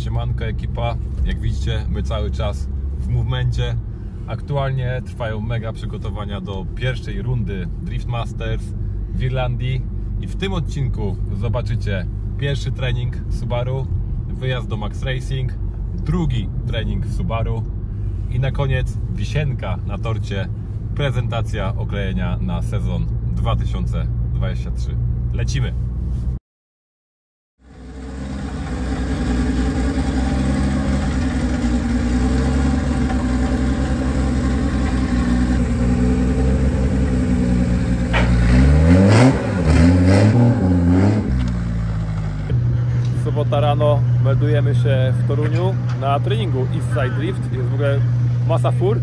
Siemanko ekipa, jak widzicie my cały czas w movemencie. Aktualnie trwają mega przygotowania do pierwszej rundy Drift Masters w Irlandii i w tym odcinku zobaczycie pierwszy trening Subaru, wyjazd do Max Racing, drugi trening w Subaru i na koniec wisienka na torcie, prezentacja oklejenia na sezon 2023. Lecimy! Sobota rano meldujemy się w Toruniu na treningu Eastside Drift. Jest w ogóle masa fur,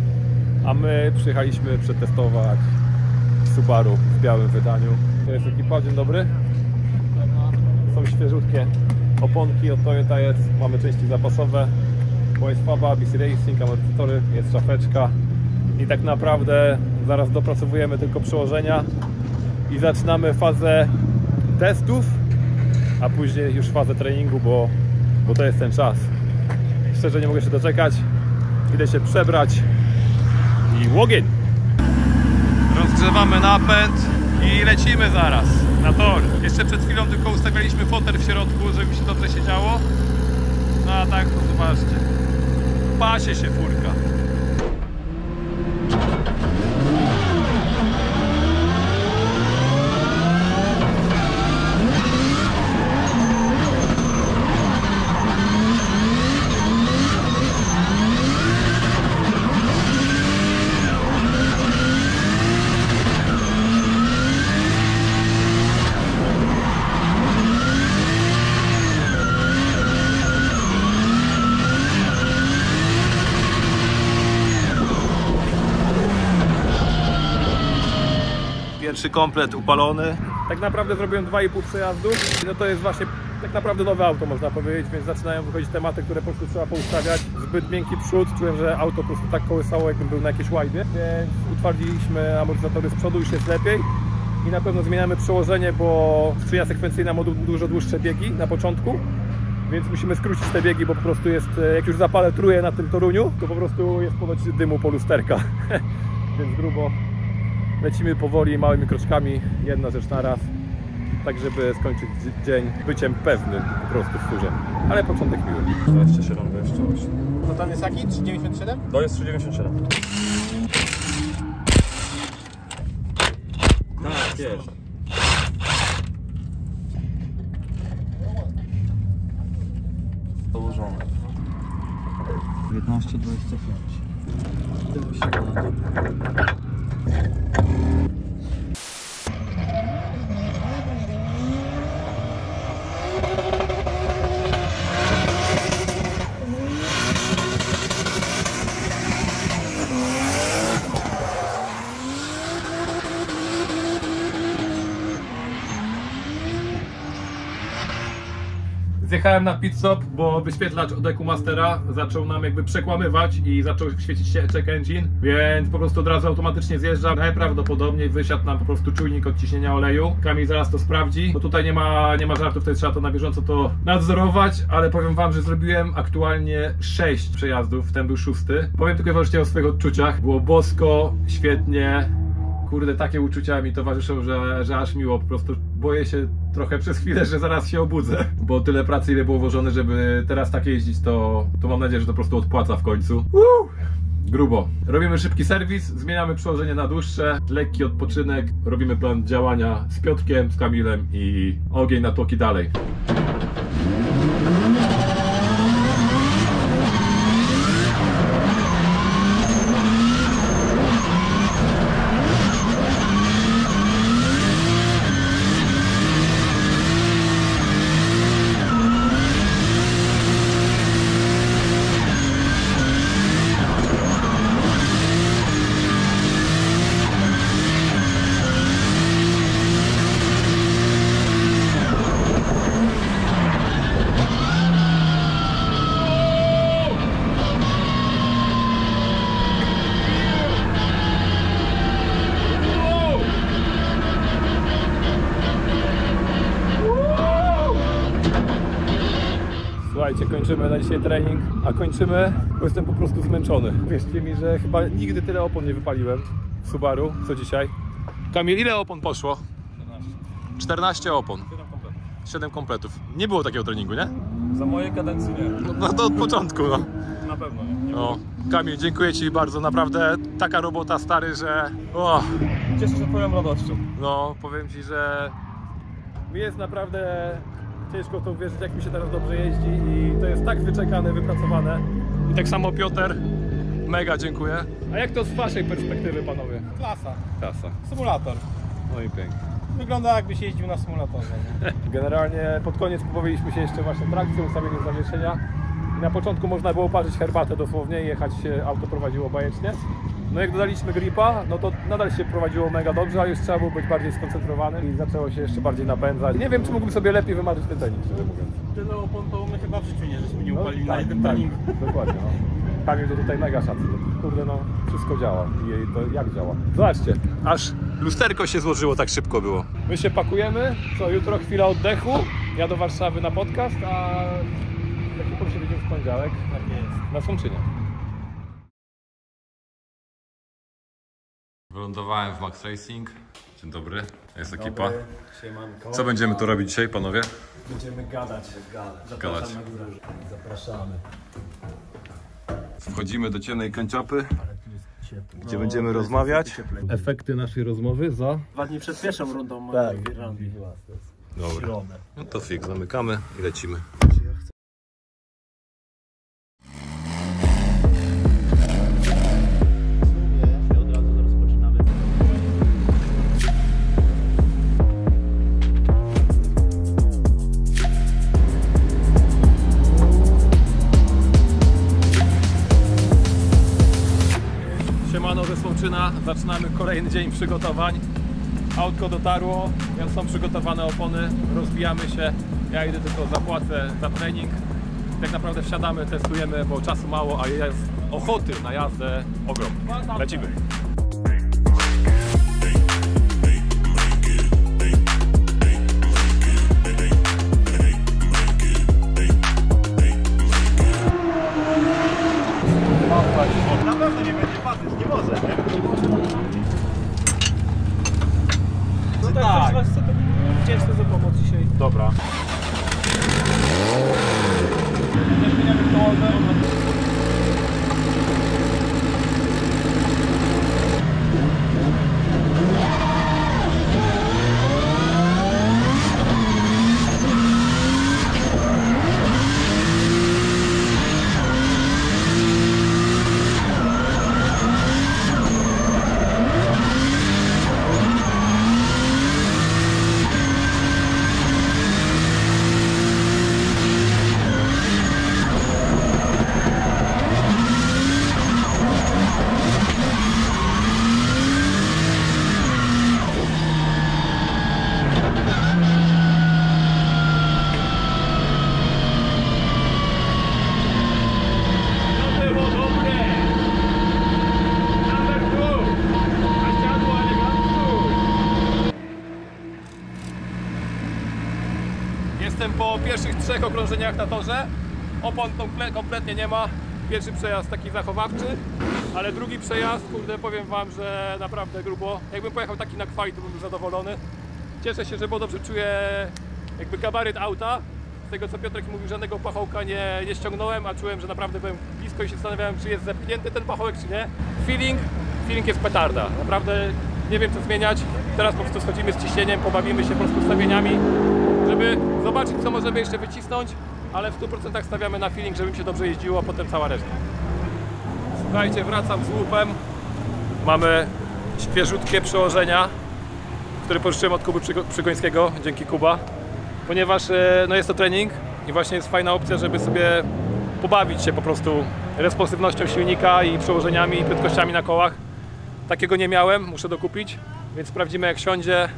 a my przyjechaliśmy przetestować Subaru w białym wydaniu. To jest ekipa, dzień dobry. Są świeżutkie oponki od Toyota, mamy części zapasowe, bo jest faba, BC Racing, amortyzatory, jest szafeczka i tak naprawdę zaraz dopracowujemy tylko przełożenia i zaczynamy fazę testów, a później już fazę treningu, bo to jest ten czas. Szczerze nie mogę się doczekać. Idę się przebrać i łogień! Rozgrzewamy napęd i lecimy zaraz na tor. Jeszcze przed chwilą tylko ustawialiśmy fotel w środku, żeby się dobrze siedziało. No a tak to zobaczcie. Pasie się furka. Pierwszy komplet upalony. Tak naprawdę zrobiłem 2,5 przejazdu. No to jest właśnie tak naprawdę nowe auto, można powiedzieć, więc zaczynają wychodzić tematy, które po prostu trzeba poustawiać. Zbyt miękki przód, czułem, że auto po prostu tak kołysało, jakbym był na jakiejś łajbie, więc utwardziliśmy amortyzatory z przodu, już jest lepiej. I na pewno zmieniamy przełożenie, bo skrzynia sekwencyjna ma dużo dłuższe biegi na początku, więc musimy skrócić te biegi, bo po prostu jest, jak już zapalę truje na tym Toruniu, to po prostu jest ponoć dymu po lusterka. Więc grubo. Lecimy powoli, małymi kroczkami, jedna rzecz na raz, tak żeby skończyć dzień byciem pewnym po prostu w furze. Ale początek miły. 27, 28. To tam jest jaki? 3,97? To jest 3,97. Tak, wiesz. Dołożone. 19,25. Zjechałem na pit stop, bo wyświetlacz od EcoMastera zaczął nam jakby przekłamywać i zaczął świecić się check engine, więc po prostu od razu automatycznie zjeżdża. Najprawdopodobniej wysiadł nam po prostu czujnik odciśnienia oleju. Kamil zaraz to sprawdzi, bo tutaj nie ma żartów, tutaj trzeba to na bieżąco to nadzorować, ale powiem wam, że zrobiłem aktualnie 6 przejazdów, ten był 6. Powiem tylko i wyłącznie o swoich odczuciach. Było bosko, świetnie. Kurde, takie uczucia mi towarzyszą, że aż miło. Po prostu boję się trochę przez chwilę, że zaraz się obudzę, bo tyle pracy, ile było włożone, żeby teraz tak jeździć, to mam nadzieję, że to po prostu odpłaca w końcu. Grubo. Robimy szybki serwis, zmieniamy przełożenie na dłuższe, lekki odpoczynek, robimy plan działania z Piotrkiem, z Kamilem i ogień na tłoki dalej. Słuchajcie, kończymy na dzisiaj trening, a kończymy, bo jestem po prostu zmęczony. Wierzcie mi, że chyba nigdy tyle opon nie wypaliłem w Subaru, co dzisiaj. Kamil, ile opon poszło? 14 opon. 7 kompletów. Nie było takiego treningu, nie? Za mojej kadencji nie. No to od początku, no. Na pewno nie. No. Kamil, dziękuję Ci bardzo, naprawdę taka robota, stary, że... O, Cieszę się Twoją radością. no, powiem Ci, że mi jest naprawdę ciężko w to uwierzyć, jak mi się teraz dobrze jeździ i to jest tak wyczekane, wypracowane. I tak samo Piotr, mega dziękuję. A jak to z Waszej perspektywy, panowie? Klasa. Klasa. Symulator. No i pięknie. Wygląda jakbyś jeździł na symulatorze. Nie? Generalnie pod koniec pobawiliśmy się jeszcze właśnie trakcją, ustawieniem zawieszenia. I na początku można było parzyć herbatę dosłownie i jechać, auto prowadziło bajecznie. No jak dodaliśmy gripa, no to nadal się prowadziło mega dobrze, a już trzeba było być bardziej skoncentrowany i zaczęło się jeszcze bardziej napędzać. Nie wiem, czy mógłbym sobie lepiej wymarzyć ten trening, szczerze mówiąc. Tyle opon to my chyba w życiu nie, żeśmy nie upalili na tak, jednym tak, treningu. dokładnie. No. Kamil to tutaj mega szacunek. Kurde, no wszystko działa i to jak działa. Zobaczcie, aż lusterko się złożyło, tak szybko było. My się pakujemy, co jutro chwila oddechu, ja do Warszawy na podcast, a jak tylko się widzimy w poniedziałek Tak jest. na Słomczynie. Wylądowałem w Max Racing. Dzień dobry, jest ekipa. Siemanko. Co będziemy tu robić dzisiaj, panowie? Będziemy gadać. Gadać. Na górę. Zapraszamy. Wchodzimy do ciemnej kanciapy, gdzie będziemy rozmawiać. Efekty naszej rozmowy za... 2 dni przed pierwszą rundą w Irlandii. Dobra, no to fix, zamykamy i lecimy. Od razu rozpoczynamy. Siemano ze Słomczyna, zaczynamy kolejny dzień przygotowań. Autko dotarło, więc są przygotowane opony, rozbijamy się. Ja idę tylko zapłacę za trening. Tak naprawdę wsiadamy, testujemy, bo czasu mało, a jest ochoty na jazdę ogrom. Lecimy. Na pewno nie będzie patyć, nie może, nie? No tak. Wdzięczny za pomoc dzisiaj. Dobra. Jestem po pierwszych 3 okrążeniach na torze. Opon kompletnie nie ma. Pierwszy przejazd taki zachowawczy, ale drugi przejazd, kurde, powiem wam, że naprawdę grubo. Jakbym pojechał taki na kwali, to bym był zadowolony. Cieszę się, że bo dobrze czuję jakby gabaryt auta. Z tego co Piotrek mówił, żadnego pachołka nie ściągnąłem, a czułem, że naprawdę byłem blisko i się zastanawiałem, czy jest zepchnięty ten pachołek, czy nie. Feeling jest petarda. Naprawdę nie wiem, co zmieniać. Teraz po prostu schodzimy z ciśnieniem, pobawimy się po prostu ustawieniami, żeby zobaczyć, co możemy jeszcze wycisnąć, ale w 100% stawiamy na feeling, żeby mi się dobrze jeździło, a potem cała reszta. Słuchajcie, wracam z łupem. Mamy świeżutkie przełożenia, które pożyczyłem od Kuby Przygońskiego, dzięki Kuba. Ponieważ no jest to trening i właśnie jest fajna opcja, żeby sobie pobawić się po prostu responsywnością silnika i przełożeniami i prędkościami na kołach. Takiego nie miałem, muszę dokupić, więc sprawdzimy jak siądzie.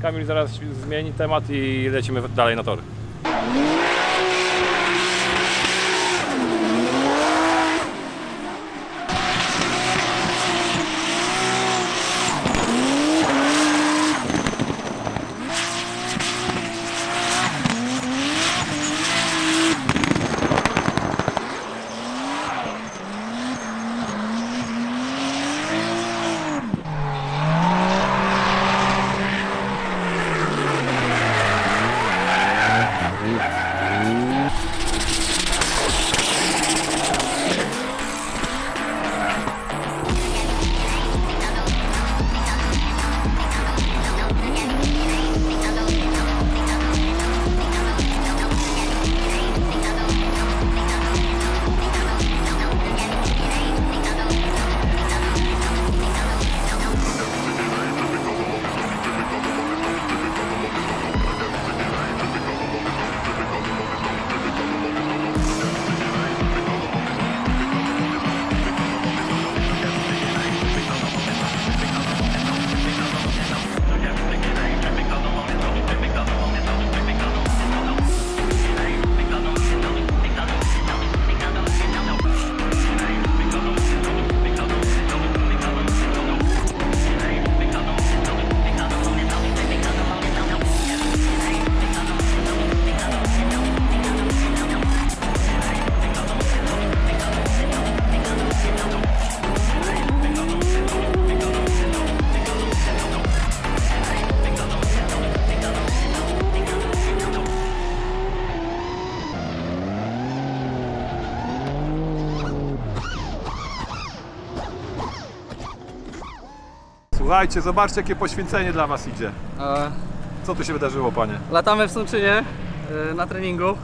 Kamil zaraz zmieni temat i lecimy dalej na tory. Słuchajcie, zobaczcie jakie poświęcenie dla was idzie. Co tu się wydarzyło, panie? Latamy w Sączynie na treningu.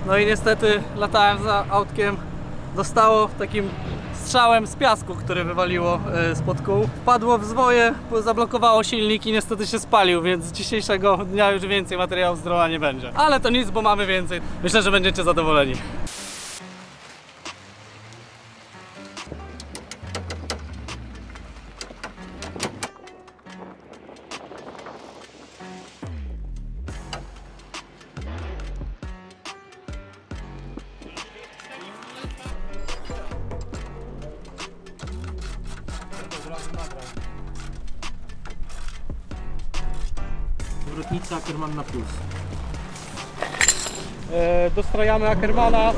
No i niestety latałem za autkiem. Dostało takim strzałem z piasku, który wywaliło spod kół. Wpadło w zwoje, zablokowało silnik i niestety się spalił, więc z dzisiejszego dnia już więcej materiałów z drona nie będzie. Ale to nic, bo mamy więcej. Myślę, że będziecie zadowoleni. Zwrotnica Ackerman na plus. Dostrajamy Ackermana.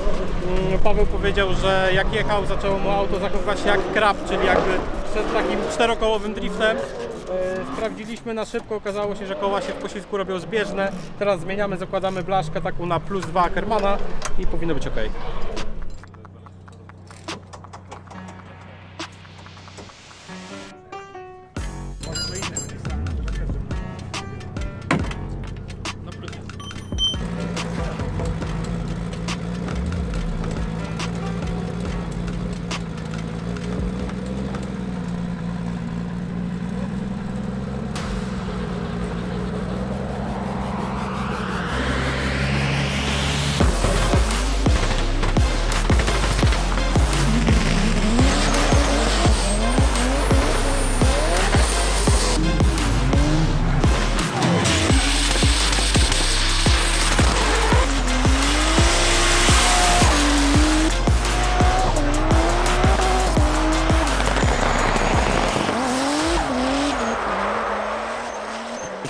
Paweł powiedział, że jak jechał, zaczęło mu auto zachowywać się jak krab, czyli jakby przed takim czterokołowym driftem. Sprawdziliśmy na szybko, okazało się, że koła się w poślizgu robią zbieżne. Teraz zmieniamy, zakładamy blaszkę taką na plus 2 Ackermana i powinno być ok.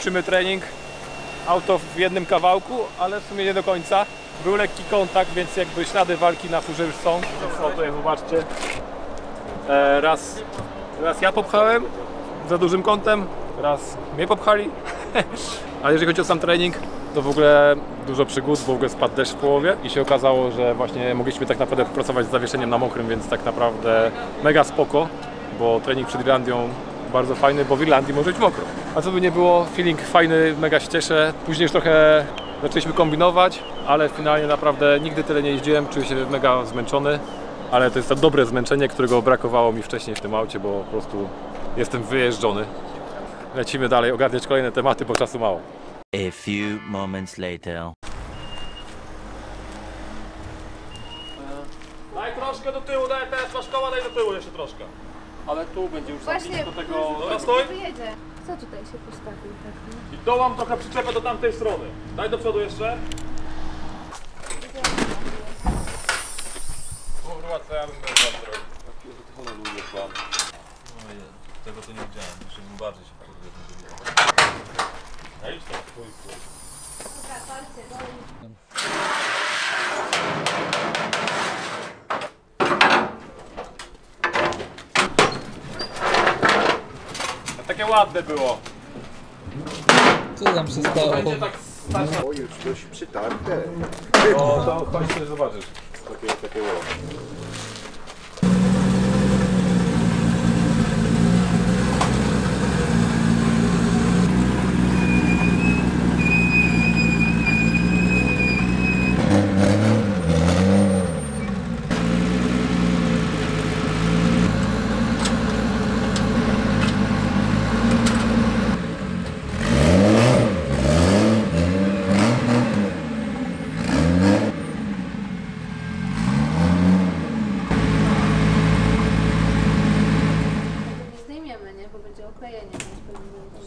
Kończymy trening, auto w jednym kawałku, ale w sumie nie do końca. Był lekki kontakt, więc jakby ślady walki na furze już są. Tutaj zobaczcie. Raz ja popchałem za dużym kątem, raz mnie popchali. Ale jeżeli chodzi o sam trening, to w ogóle dużo przygód, bo w ogóle spadł deszcz w połowie i się okazało, że właśnie mogliśmy tak naprawdę pracować z zawieszeniem na mokrym, więc tak naprawdę mega spoko, bo trening przed Irlandią bardzo fajny, bo w Irlandii może być mokro. A co by nie było, feeling fajny, mega się cieszę. Później już trochę zaczęliśmy kombinować, ale finalnie naprawdę nigdy tyle nie jeździłem, czuję się mega zmęczony. Ale to jest to dobre zmęczenie, którego brakowało mi wcześniej w tym aucie, bo po prostu jestem wyjeżdżony. Lecimy dalej ogarniać kolejne tematy, bo czasu mało. A few moments later. Daj troszkę do tyłu, daj teraz masz koła, daj do tyłu jeszcze troszkę. Ale tu będzie już Właśnie, do tego... Dobra, stój. wyjedzie. Co tutaj się postawił tak, no? I dołam trochę przyczepę do tamtej strony. Daj do przodu jeszcze. Kurwa, co ja bym bez was zrobił? Tego to nie widziałem, muszę bardziej się wkurwić. Idź tam, twój. Dobra, palcie, dole. Takie ładne było. Co tam się stało? Będzie tak stać na... O, już coś przytarte. No to chodź sobie zobaczysz. Takie ładne.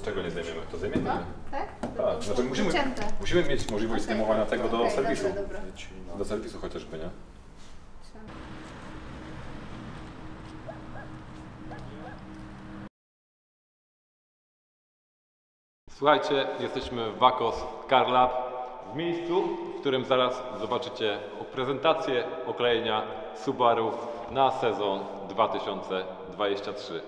Z czego nie zajmiemy? To zajmiemy. No, tak? Tak, znaczy musimy mieć możliwość zdejmowania tego do serwisu. Dobra. Do serwisu chociażby, nie? Słuchajcie, jesteśmy w Wacos Car Lab, w miejscu, w którym zaraz zobaczycie prezentację oklejenia Subaru na sezon 2023.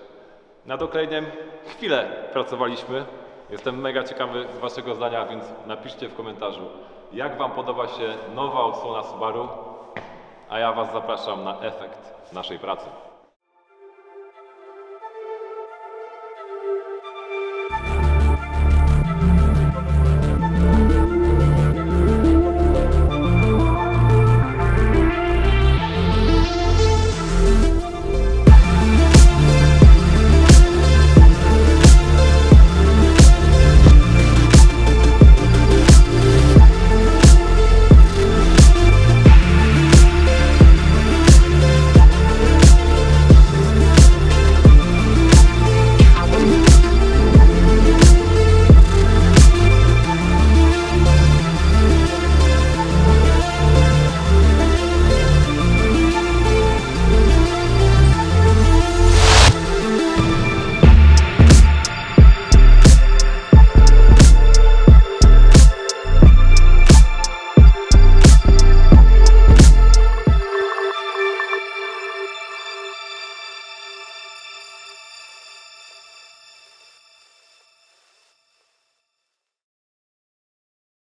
Nad oklejeniem chwilę pracowaliśmy. Jestem mega ciekawy waszego zdania, więc napiszcie w komentarzu, jak wam podoba się nowa odsłona Subaru, a ja was zapraszam na efekt naszej pracy.